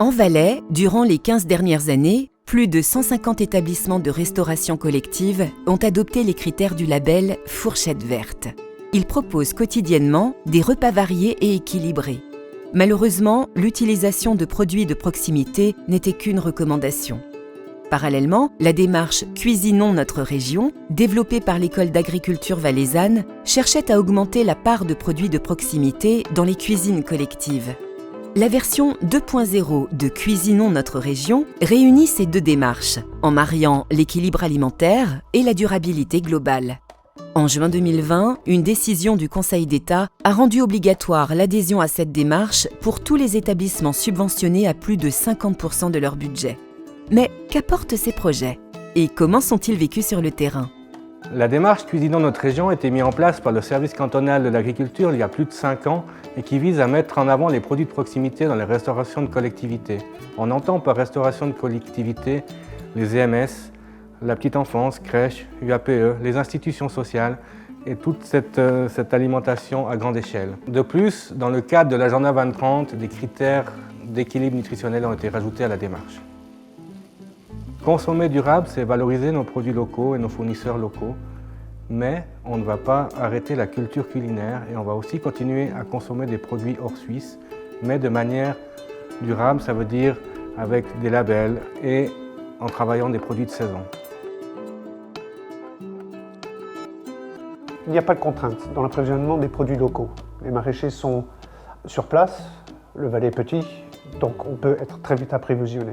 En Valais, durant les 15 dernières années, plus de 150 établissements de restauration collective ont adopté les critères du label Fourchette verte. Ils proposent quotidiennement des repas variés et équilibrés. Malheureusement, l'utilisation de produits de proximité n'était qu'une recommandation. Parallèlement, la démarche « Cuisinons notre région », développée par l'École d'agriculture valaisanne, cherchait à augmenter la part de produits de proximité dans les cuisines collectives. La version 2.0 de Cuisinons notre région réunit ces deux démarches, en mariant l'équilibre alimentaire et la durabilité globale. En juin 2020, une décision du Conseil d'État a rendu obligatoire l'adhésion à cette démarche pour tous les établissements subventionnés à plus de 50% de leur budget. Mais qu'apportent ces projets? Et comment sont-ils vécus sur le terrain? La démarche Cuisinons notre région a été mise en place par le service cantonal de l'agriculture il y a plus de 5 ans et qui vise à mettre en avant les produits de proximité dans les restaurations de collectivité. On entend par restauration de collectivité les EMS, la petite enfance, crèche, UAPE, les institutions sociales et toute cette alimentation à grande échelle. De plus, dans le cadre de l'agenda 2030, des critères d'équilibre nutritionnel ont été rajoutés à la démarche. Consommer durable, c'est valoriser nos produits locaux et nos fournisseurs locaux, mais on ne va pas arrêter la culture culinaire et on va aussi continuer à consommer des produits hors Suisse, mais de manière durable, ça veut dire avec des labels et en travaillant des produits de saison. Il n'y a pas de contrainte dans l'approvisionnement des produits locaux. Les maraîchers sont sur place, le Valais est petit, donc on peut être très vite approvisionné.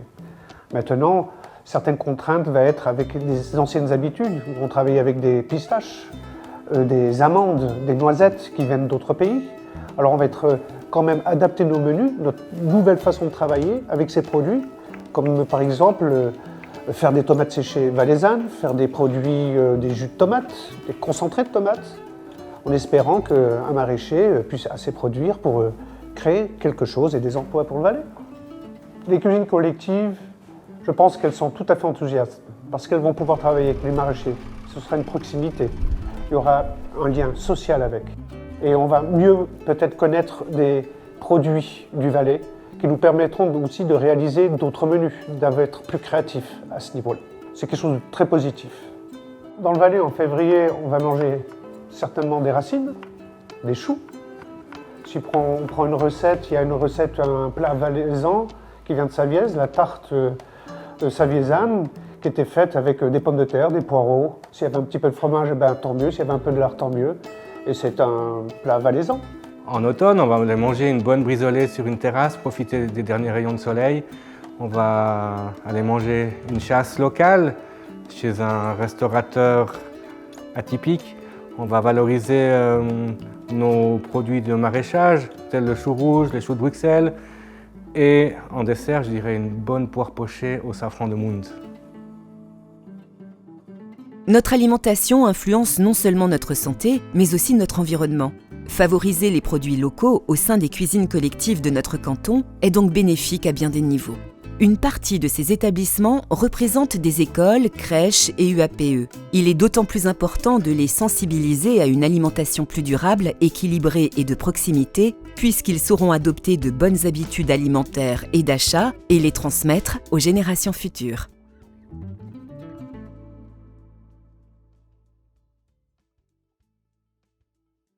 Maintenant, certaines contraintes vont être avec des anciennes habitudes. On travaille avec des pistaches, des amandes, des noisettes qui viennent d'autres pays. Alors on va être quand même adapter nos menus, notre nouvelle façon de travailler avec ces produits, comme par exemple faire des tomates séchées valaisannes, faire des produits, des jus de tomates, des concentrés de tomates, en espérant qu'un maraîcher puisse assez produire pour créer quelque chose et des emplois pour le Valais. Les cuisines collectives, je pense qu'elles sont tout à fait enthousiastes parce qu'elles vont pouvoir travailler avec les maraîchers. Ce sera une proximité. Il y aura un lien social avec. Et on va mieux peut-être connaître des produits du Valais qui nous permettront aussi de réaliser d'autres menus, d'être plus créatifs à ce niveau-là. C'est quelque chose de très positif. Dans le Valais, en février, on va manger certainement des racines, des choux. Si on prend une recette, il y a une recette, un plat valaisan qui vient de Savièse, la tarte saviésane, qui était faite avec des pommes de terre, des poireaux. S'il y avait un petit peu de fromage, tant mieux. S'il y avait un peu de lard, tant mieux. Et c'est un plat valaisan. En automne, on va aller manger une bonne brisolée sur une terrasse, profiter des derniers rayons de soleil. On va aller manger une chasse locale chez un restaurateur atypique. On va valoriser nos produits de maraîchage, tels le chou rouge, les choux de Bruxelles. Et en dessert, je dirais une bonne poire pochée au safran de Mund. Notre alimentation influence non seulement notre santé, mais aussi notre environnement. Favoriser les produits locaux au sein des cuisines collectives de notre canton est donc bénéfique à bien des niveaux. Une partie de ces établissements représente des écoles, crèches et UAPE. Il est d'autant plus important de les sensibiliser à une alimentation plus durable, équilibrée et de proximité, puisqu'ils sauront adopter de bonnes habitudes alimentaires et d'achat et les transmettre aux générations futures.